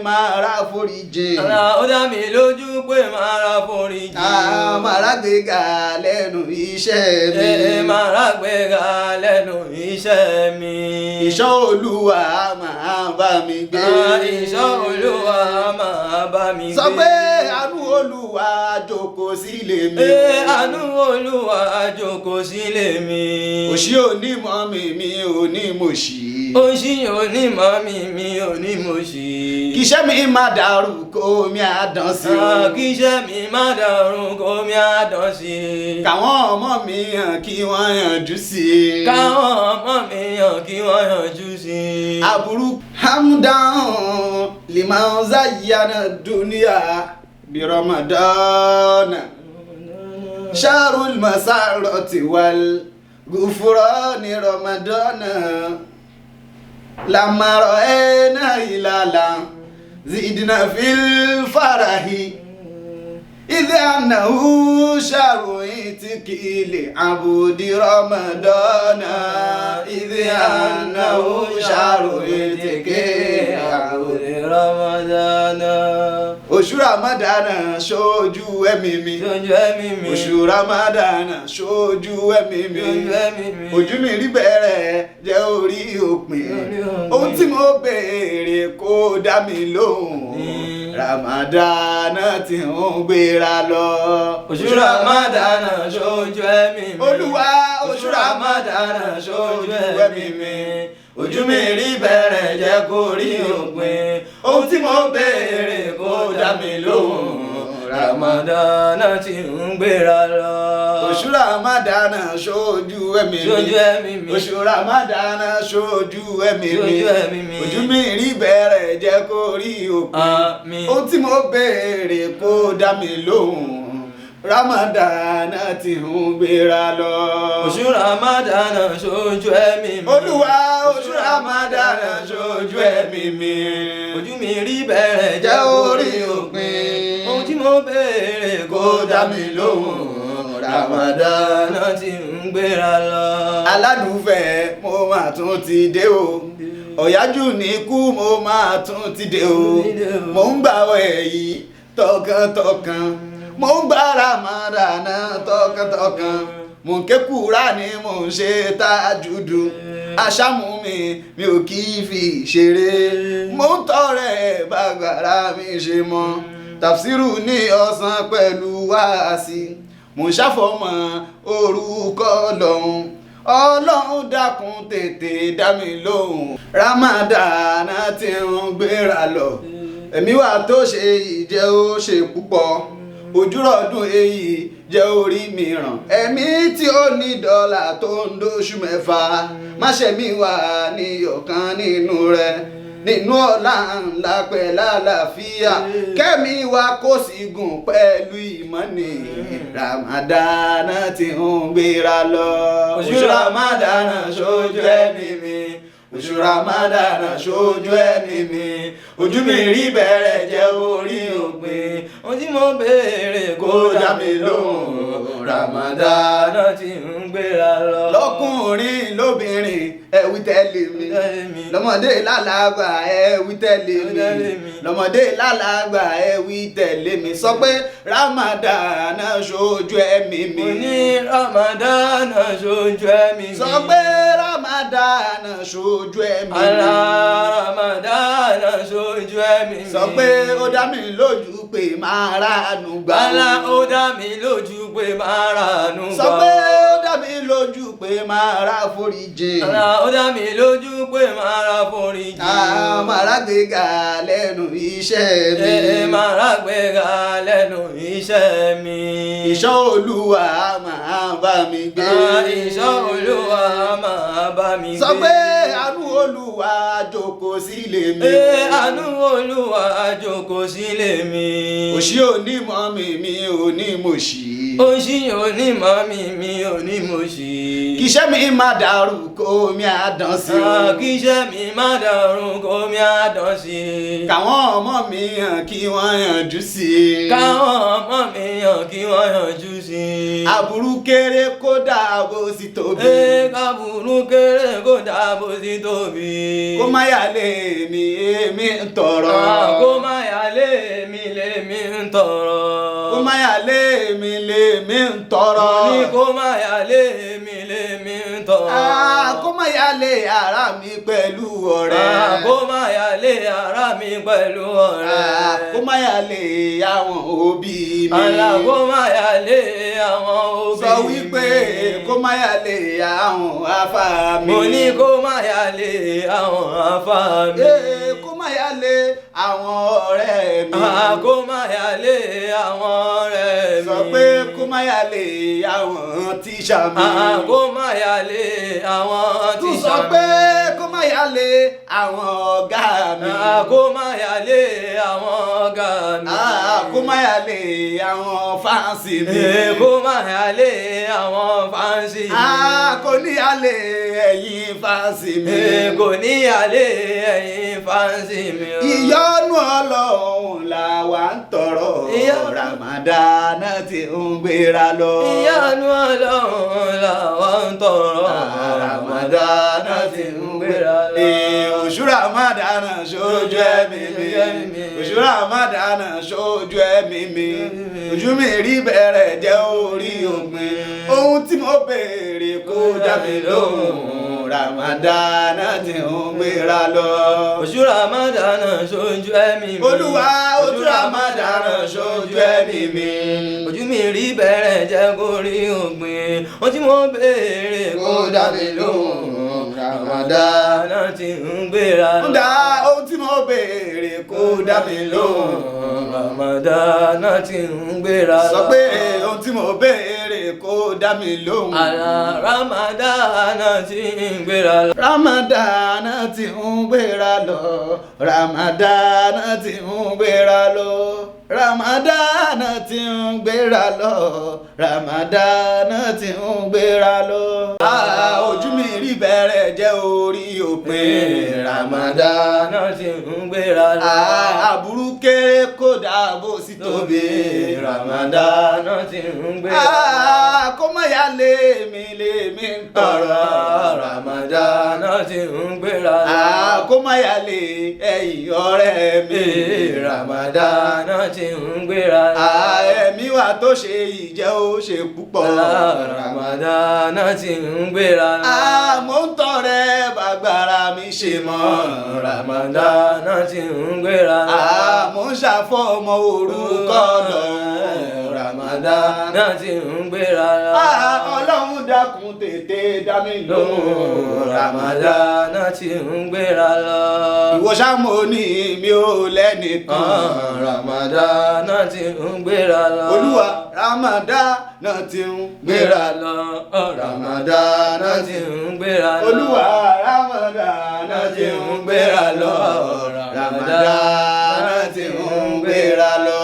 máa ra foríjì. Ó dá mi lójú pé máa ra foríjì. Máa ra gbéga lẹ́nu iṣẹ́ mi. Máa ra gbéga lẹ́nu iṣẹ́ mi. Ìṣọ́ Olúwa máa bá mi gbé. Ìṣọ́ Olúwa máa bá mi gbé. Sọ pé àánú Olúwa jókòó sílé mi. Àánú Olúwa jókòó sílé mi. Òṣì onímọ̀ mi ò ní mòṣì. Òṣì onímọ̀ mi ò ní mòṣì. Kíṣẹ́ mi má dàrú kó mi àdán sí. Kíṣẹ́ mi má dàrú kó mi àdán sí. Káwọn ọmọ mi hàn kí wọ́n yanjú sí. Káwọn ọmọ mi hàn kí wọ́n yanjú sí. Aburú hamdan liman zayyana dunya bi Ramadana. Sharul masarati wal gufrani Ramadana. Lamma ra'ayna hilala zidna fil farahi. إذ أنه شهر إتكيل عبد رمضان. إذ أنه شهر إتكيل عبد رمضان. Oṣù Ramadana ṣojú ẹ̀mí mi. Oṣù Ramadana ṣojú ẹ̀mí mi. Ojú mi rí bẹ̀rẹ̀ jẹ́ orí òpin. Ohun tí mo béèrè kó dá mi lóhùn. Ramadana ti ń gbéra lọ. Oṣù Ramadana ṣojú ẹ̀mí mi. Olúwa Oṣù Ramadana ṣojú ẹ̀mí mi. Ojú mi rí bẹ̀rẹ̀ jẹ́ kó rí òpin. Ohun tí mo béèrè kó dá mi lóhùn. Ramadana ti ń gbéra lọ. Oṣù Ramadana ṣojú ẹ̀mí mi. Oṣù Ramadana ṣojú ẹ̀mí mi. Ojú mi rí bẹ̀rẹ̀ jẹ́ kó rí òpin. Ohun tí mo béèrè kó dá mi lóhùn. Ramadana ti ń gbéra lọ. Oṣù Ramadana ṣojú ẹ̀mí mi. Olúwa oṣù Ramadana ṣojú ẹ̀mí mi. Ojú mi rí bẹ̀rẹ̀ jẹ́ orí òpin. Ohun tí mo béèrè kó dá mi lóhùn. Ramadana ti ń gbéra lọ. Aládùúfẹ́ mo máa tún ti dé o. Ọ̀yájú ní kú mo máa tún ti dé o. Mo ń gbààwẹ̀ yìí tọkàntọkàn. Mo ń gba Ramadana tọkàntọkàn. Mo ń ké Kùránì mo ń ṣe tájúdù. Àṣàmù mi ò kì í fi ṣeré. Mo ń tọrẹ bàgbàrà mi ṣe mọ́. Tafsiru ní ọ̀sán pẹ̀lú wáàsí. Mo ń ṣàfọ̀mọ́ orúkọ Ọlọ́run. Ọlọ́run dákun tètè dá mi lóhùn. Ramadana ti ń gbéra lọ. Ẹ̀mí wa tó ṣe ìjẹ́ ó ṣe púpọ̀. Ojúrọ̀dún èyí jẹ́ orí mìíràn. Ẹ̀mí tí ó ní dọ́là tó ń dóṣù mẹ́fà. Má ṣe mí wà ní ọ̀kan nínú rẹ̀. Nínú ọ̀la ńlá pẹ̀lú àlàáfíà. Kẹ́mi wa kó sì gùn pẹ̀lú ìmọ̀ni. Ramadana ti ń gbéra lọ. Oṣù Ramadana ṣojú ẹ̀mí mi. Oṣù Ramadana ṣojú ẹ̀mí mi. Ojú mi rí bẹ̀rẹ̀ jẹ́ orí òpin. Ohun tí mo béèrè Kó dá mi lóhùn. Ramadana ti ń gbéra lọ. lọ́kùnrin lóbìnrin ẹ wí tẹ̀lé mi. Lọ́mọdé lálàgbà ẹ wí tẹ̀lé mi. Lọ́mọdé lálàgbà ẹ wí tẹ̀lé mi. Sọ pé Ramadana ṣojú ẹ̀mí mi. Mo ní Ramadana ṣojú ẹ̀mí mi. Sọ pé Ramadana ṣojú ẹ̀mí mi. Ramadana ṣojú ẹ̀mí mi. Sọ pé ó dá mi lójú pé máa ránu gbà. Ó dá mi lójú pé máa ránu gbà. Sọ pé ó dá mi lójú pé máa rá foríjì. Ó dá mi lójú pé máa ra foríjì. Máa rá gbéga lẹ́nu iṣẹ́ mi. Máa ra gbéga lẹ́nu iṣẹ́ mi. Ìṣọ́ Olúwa máa bá mi gbé. Ìṣọ́ Olúwa máa bá mi gbé. Sọ pé àánú Olúwa jókòó sílé mi. Àánú Olúwa jókòó sílé mi. Òṣì onímọ̀ mi ò ní mòṣì. Òṣì onímọ̀ mi ò ní mòṣì. Kíṣẹ́ mi má dàrú kó mi àdán sí. Kíṣẹ́ mi má dàrú kó mi àdán sí. Káwọn ọmọ mi hàn kí wọ́n yanjú sí. Káwọn ọmọ mi hàn kí wọ́n yanjú sí. sí. Aburú kéré kódà bó sì tóbi. Káburú kéré kódà bó sì tóbi. Kó má yálé mi èmi ń tọrọ. Kó má yálé mi lèmi ń tọrọ. Kó má yálé mi lèmi ń tọrọ. Mo ní kó má yálé mi lèmi ń tọrọ. Kó má yálé ara mi pẹ̀lú ọ̀rẹ́. Kó má yálé ara mi pẹ̀lú ọ̀rẹ́. Kó má yálé àwọn òbí mi. Kó má yálé àwọn òbí mi. Sọ wípé kó má yálé àwọn afá mi. Mo ní kó má yálé àwọn afá mi. Kó má yálé àwọn ọ̀rẹ́ mi. Kó má yálé àwọn ọ̀rẹ́ mi. Sọ pé kó má yálé àwọn tíṣà mi. Kó má yálé àwọn tíṣà mi. Tún sọ pé kó má yálé àwọn ọ̀gá mi. Kó má yálé àwọn ọ̀gá mi. Kó má yálé àwọn fáǹsì mi. Kó má yálé àwọn fáǹsì mi. Kò ní yálé ẹ̀yin fáǹsì mi. Kò ní yálé ẹ̀yin fáǹsì mi. Ìyọ́nú Ọlọ́run làwa ń tọrọ. Ramadan ti ń gbéra lọ. Ìyọ́nú Ọlọ́run làwa ń tọrọ. Ramadan ti ń gbéra lọ. Oṣù Ramadan ṣojú ẹ̀mí mi. Oṣù Ramadan ṣojú ẹ̀mí mi. Ojú mi rí bẹ̀rẹ̀ jẹ́ orí òpin. Ohun tí mo béèrè kó dá mi lóhùn. Ramadan ti ń gbéra lọ. Oṣù Ramadan ṣojú ẹ̀mí mi. Olúwa oṣù Ramadan ṣojú ẹ̀mí mi. Ojú mi rí bẹ̀rẹ̀ jẹ́ kó rí òpin. Ohun tí mo béèrè kó dá mi lóhùn. Ramadan ti ń gbéra lọ. Ń dá ohun tí mo béèrè kó dá mi lóhùn. Ramadan ti ń gbéra lọ. Sọ pé ohun tí mo béèrè kó dá mi lóhùn. Ramadan ti ń gbéra lọ. Ramadan ti ń gbéra lọ. Ramadan ti ń gbéra lọ. Ramadan ti ń gbéra lọ. Ramadan ti ń gbéra lọ. Ojú mi rí bẹ̀rẹ̀ jẹ́ orí òpin. Ramadan ti ń gbéra lọ. Aburú kéré kódà bó sì tóbi. Ramadan ti ń gbéra lọ. Kó má yálé mi lèmi ń tọrọ. Ramadan ti ń gbéra lọ. Kó má yálé ẹ̀yin ọ̀rẹ́ mi. Ramadan ti ń gbéra lọ. Ẹ̀mí wa tó ṣe ìjẹ́ ó ṣe púpọ̀. Ramadan ti ń gbéra lọ. Mo ń tọrẹ bàgbára mi ṣe mọ́. Ramadan ti ń gbéra lọ. Mo ń ṣàfọ̀mọ́ orúkọ Ọlọ́run. Ramadan ti ń gbéra lọ. Ọlọ́run dákun tètè dá mi lóhùn. Ramadan ti ń gbéra lọ. Ìwọ ṣá mo ní mi ò lẹ́nìkan. Ramadan ti ń gbéra lọ. Olúwa Ramadan ti ń gbéra lọ. Ramadan ti ń gbéra lọ. Olúwa Ramadan ti ń gbéra lọ. Ramadan ti ń gbéra lọ.